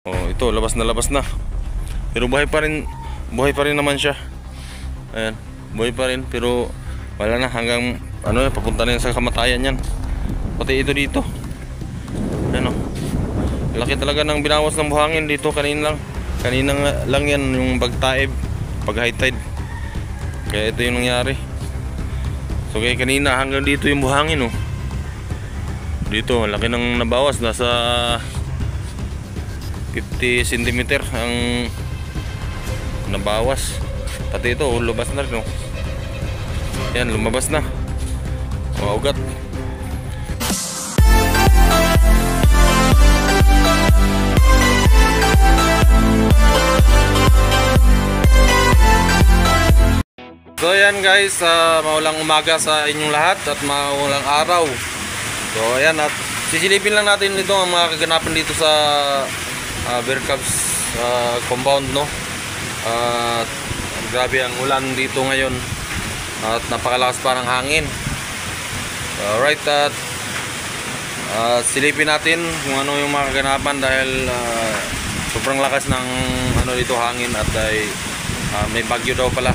Oh, ito labas na. Pero buhay pa rin naman siya. Ayan, buhay pa rin pero wala na hanggang ano, papunta na yan sa kamatayan yan. Pati ito dito. Ano? Laki talaga ng binawas ng buhangin dito kanina lang yan yung bagtaib pag high tide. Kaya ito yung nangyari. So kaya kanina hanggang dito yung buhangin, oh. Dito laki ng nabawas, nasa 50 cm ang nabawas. Pati ito lumabas na rin, oh. Yan, lumabas na. Ugat. So ayan guys, maulang umaga sa inyong lahat at maulang araw. So ayan, at sisilipin lang natin dito ang mga kaganapan dito sa Bear Cubs compound, no. Grabe ang ulan dito ngayon at napakalakas pa ng hangin. Alright, at silipin natin kung ano yung mga kaganapan dahil sobrang lakas ng ano dito hangin at may bagyo daw pala.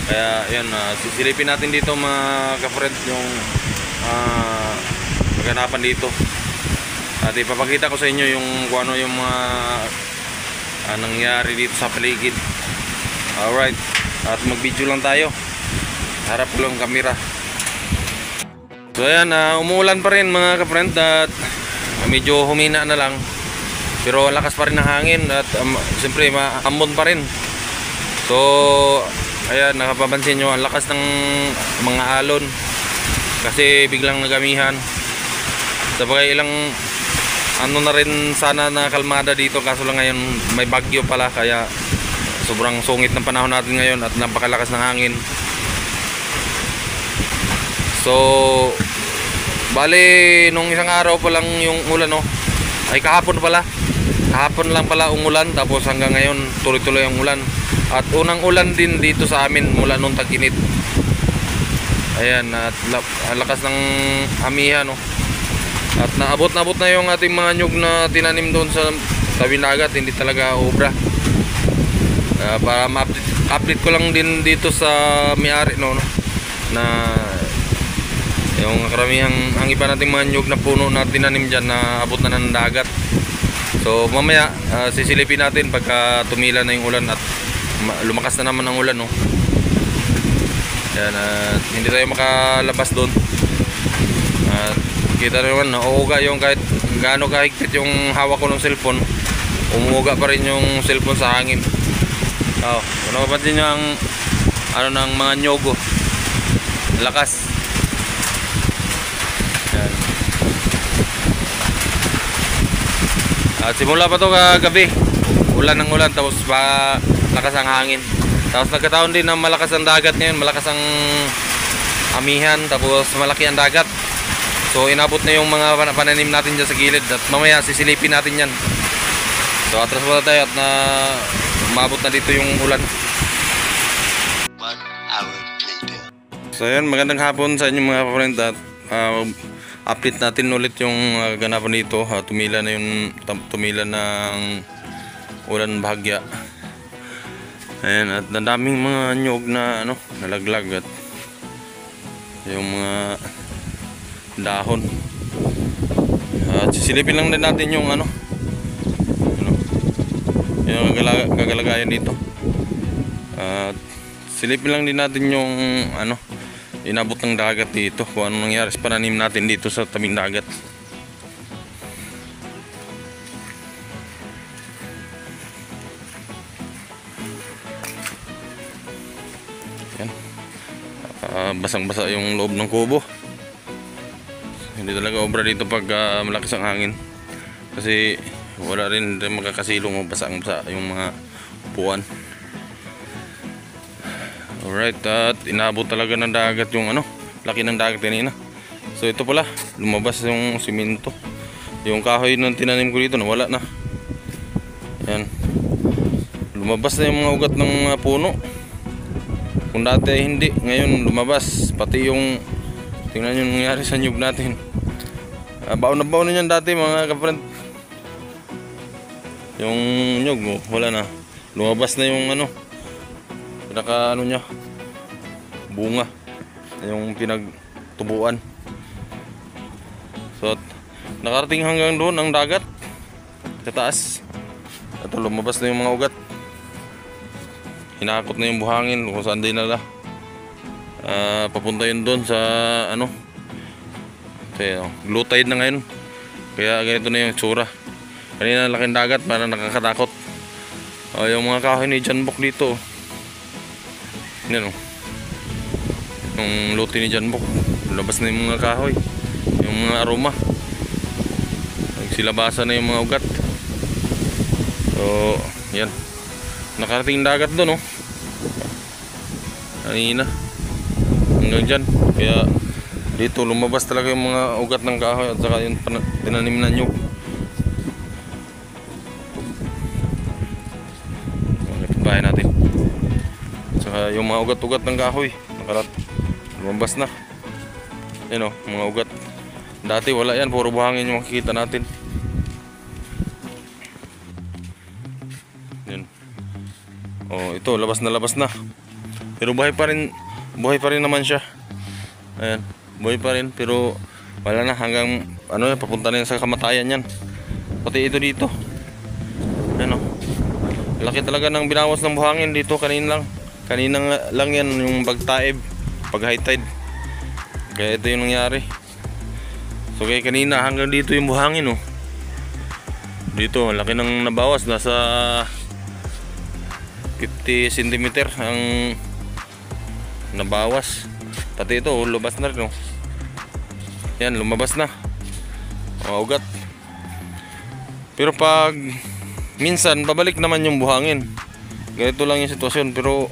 Kaya yan, sisilipin natin dito mga ka-friend yung kaganapan dito. At ipapakita ko sa inyo yung kung ano yung mga nangyari dito sa paligid. Alright, at mag-video lang tayo. Harap ko lang kamera. So ayan, umuulan pa rin mga ka-friend at medyo humina na lang. Pero lakas pa rin ng hangin at siyempre maambon pa rin. So ayan, nakapapansin nyo ang lakas ng mga alon kasi biglang nagamihan. Sabagay ilang ano na rin sana na kalmada dito, kaso lang ngayon may bagyo pala kaya sobrang sungit ng panahon natin ngayon at napakalakas ng hangin. So bali nung isang araw pa lang yung ulan, no, ay kahapon lang pala umulan, tapos hanggang ngayon tuloy-tuloy ang ulan. At unang ulan din dito sa amin mula nung tag-init. Ayan, at lakas ng amihan, no. At naabot na yung ating mga nyug na tinanim doon sa tabi dagat, hindi talaga obra. Para ma-update ko lang din dito sa may-ari, no, na yung karamihang ang iba nating mga nyug na puno na tinanim dyan na abot na ng dagat. So mamaya sisilipin natin pagka tumila na yung ulan at lumakas na naman ang ulan, no. Yan, hindi tayo makalabas doon. At kita naman, nauuga yung kahit gaano kahigpit yung hawak ko ng cellphone, umuuga pa rin yung cellphone sa hangin. Kung napapansin nyo ang ano ng mga nyogo, lakas. Yan. At simula pa to kagabi, ulan ng ulan, tapos pa lakas ang hangin. Tapos nagkataon din na malakas ang dagat ngayon, malakas ang amihan, tapos malaki ang dagat. So inabot na yung mga pananim natin dyan sa gilid at mamaya sisilipin natin yan. So atras muna tayo at umabot na dito yung ulan. 1 hour later. So ayan, magandang hapon sa inyong mga friend at update natin ulit yung ganapan dito. Tumila ng ulan bahagya. Ayan, at daming mga nyog na ano, nalaglag at yung mga dahon. At sisilipin lang din natin yung yung kagalagayan dito. At silipin lang din natin yung inabot ng dagat dito, kung anong nangyari sa pananim natin dito sa tabing dagat. Yan. Basang-basa yung loob ng kubo. Hindi talaga obra dito pag malakas ang hangin, kasi wala rin makakasilong o basang-basa yung mga upuan. Alright, at inabot talaga ng dagat yung laki ng dagat kanina. So ito pala, lumabas yung simento. Yung kahoy ng tinanim ko dito nawala na. Yan, lumabas na yung mga ugat ng mga puno. Kung dati hindi, ngayon lumabas. Pati yung, tingnan nyo nangyari sa nyug natin. Baon na baon na yan dati mga ka-friend. Yung nyug, oh, wala na. Lumabas na yung ano, pinaka ano niya, bunga. Yung pinagtubuan. So, nakarating hanggang doon ang dagat. Sa taas. Ito, lumabas na yung mga ugat. Hinakot na yung buhangin kung saan din nila. Papunta yun doon sa ano. Kaya, low tide na ngayon. Kaya ganito na yung tsura. Kanina laking dagat, parang nakakatakot. Yung mga kahoy ni John Book dito. Yan o. Yung lote ni John Book. Labas na yung mga kahoy. Yung mga aroma. Nagsilabasan na yung mga ugat. So, yan. Nakarating dagat doon, oh. Kanina. Hanggang dyan. Kaya dito lumabas talaga yung mga ugat ng kahoy at saka yung tinanim na nyug. Bahay natin. Saka yung mga ugat-ugat ng kahoy lumabas na. Yan o, mga ugat. Dati wala yan, puro buhangin yung makikita natin. Yan. Oh, ito labas na. Pero buhay pa rin naman siya. Ayan, buhay pa rin pero wala na hanggang ano, papunta na yan sa kamatayan yan. Pati ito dito. Ano? Laki talaga ng binawas ng buhangin dito kanina lang yan yung pagtaib, pag high tide. Kaya ito yung nangyari. So kaya kanina hanggang dito yung buhangin, oh. Dito laki ng nabawas, nasa 50 cm ang nabawas. Pati ito lumabas na rin, oh. Yan, lumabas na mga ugat. Pero pag minsan babalik naman yung buhangin. Ganito lang yung sitwasyon, pero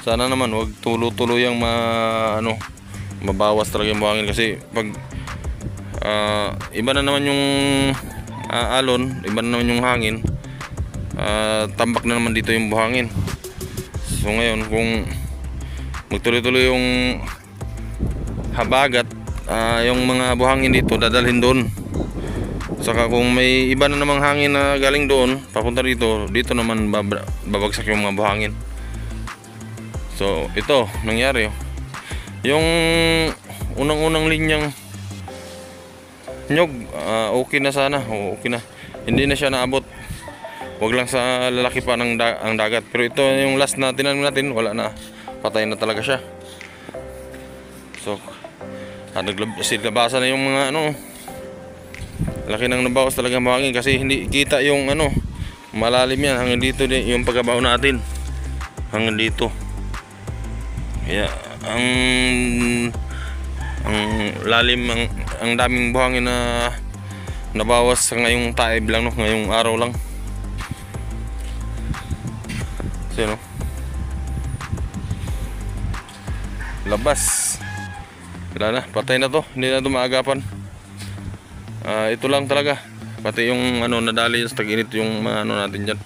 sana naman wag tulo-tuluyang mabawas talaga yung buhangin kasi pag iba na naman yung alon, iba na naman yung hangin, tambak na naman dito yung buhangin. So ngayon kung magtuloy-tuloy yung habagat, yung mga buhangin dito dadalhin doon. Saka kung may iba na namang hangin na galing doon papunta dito naman babagsak yung mga buhangin. So ito nangyari, oh. Yung unang-unang linyang nyog, okay na sana, okay na, hindi na siya naabot. Wag lang sa lalaki pa ng ang dagat. Pero ito yung last na tinanim natin, wala na, patay na talaga siya. So naglabasan na yung mga ano, laki nang nabawas talaga ang buhangin kasi hindi kita yung ano, malalim yan. Hanggang dito din yung pagkabaw natin, hanggang dito. Kaya ang lalim, ang daming buhangin na nabawas sa ngayong taib lang, no? Ngayong araw lang. So, no? Labas. Wala na, patay na to, hindi na ito maagapan. Ito lang talaga. Pati yung ano, nadali sa tag-init yung mga ano natin dyan.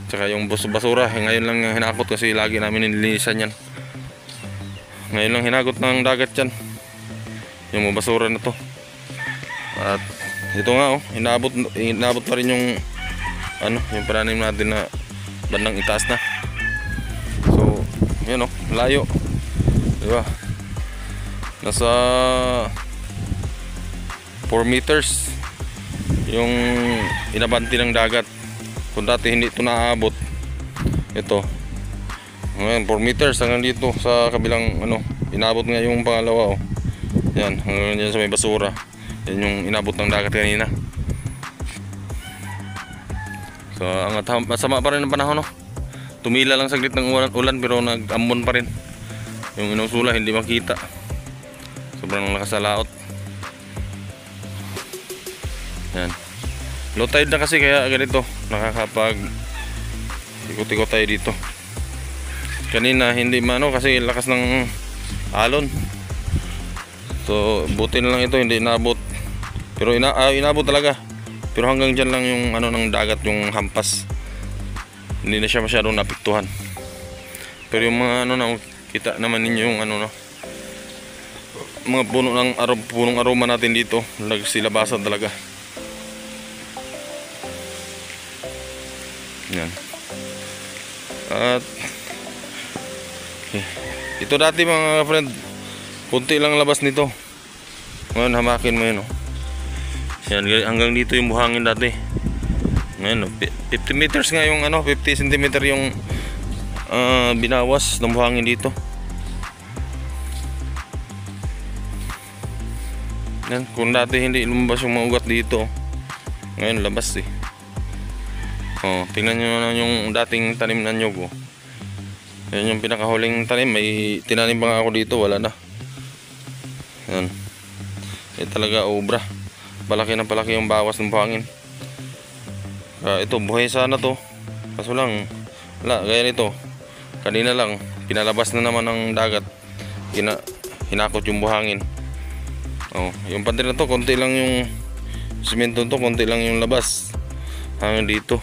Tsaka yung basura, ngayon lang hinakot kasi lagi namin nilinisan yan. Ngayon lang hinagot ng dagat yan yung mga basura na to. At ito nga, oh, inabot pa rin yung ano, yung pananim natin na bandang itaas na. So yun, oh, layo, diba? Nasa 4 meters yung inabanti ng dagat. Kung dati hindi ito naaabot, ito ngayon 4 meters hanggang dito sa kabilang ano, inabot nga yung pangalawa, oh. Yan, hanggang dyan sa may basura. Yan yung inabot ng dagat kanina. So ang masama pa rin ang panahon, no? Tumila lang saglit ng ulan pero nag-ambon pa rin. Yung inusula hindi makita, sobrang nakasalaot. Yan, low tide na kasi kaya ganito, nakakapag ikot-ikot tayo dito. Kanina hindi mano kasi lakas ng alon. So buti na lang ito hindi inabot. Pero inabot talaga. Pero hanggang dyan lang yung ano ng dagat, yung hampas. Hindi na siya masyadong napiktuhan. Pero yung mga ano na, kita naman ninyo yung ano, no, mga punong aroma natin dito, nagsilabasan talaga. Yan. At ito dati mga friend, kunti lang labas nito. Ngayon hamakin mo yun, oh. Yan, hanggang dito yung buhangin dati. Ngayon, 50 meters nga yung 50 cm yung binawas ng buhangin dito. Yan, kung dati hindi lumabas yung mga ugat dito, ngayon labas eh. Oh, tingnan nyo na yung dating tanim na nyug, oh. Yan yung pinakahuling tanim, may tinanim pa nga ako dito, wala na. Yan. Talaga obra. Palaki na palaki yung bawas ng buhangin. Ito, buhay sana to. Kaso lang, wala, gaya nito. Kanina lang, pinalabas na naman ng dagat. Hinakot yung buhangin. Oh, yung pantil na to, konti lang yung simento to, konti lang yung labas. Hanggang dito.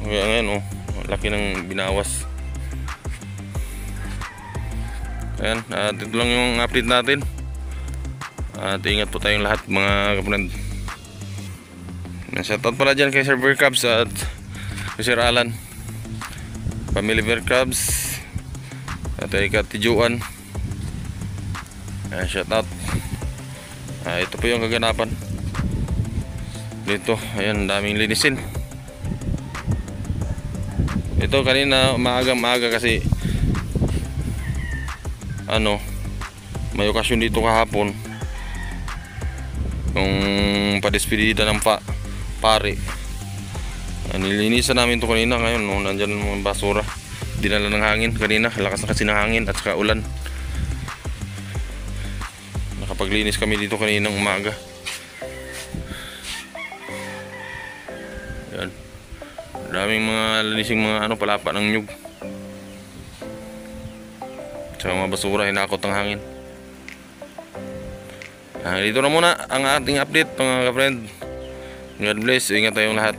Kaya ngayon, oh, laki ng binawas. Ayan, at ito lang yung update natin. At ingat po tayong lahat mga kapatid. Shoutout pala dyan kay Sir Bear Cubs at kay Sir Alan, Family Bear Cubs, at kay Kati Juan. Shoutout. Ito po yung kaganapan dito. Ayan, daming linisin. Ito kanina maaga kasi may okasyon dito kahapon. Yung padespedida ng pare. Nilinisan namin to kanina. Ngayon nandyan mga basura, dinala ng hangin kanina. Lakas na kasi ng hangin at saka ulan. Nakapaglinis kami dito kaninang umaga. Yan, daming mga linising mga palapa ng nyug. Tsaka mga basura hinakot ng hangin. Dito na muna ang ating update mga ka-friend. God bless, ingat tayong lahat.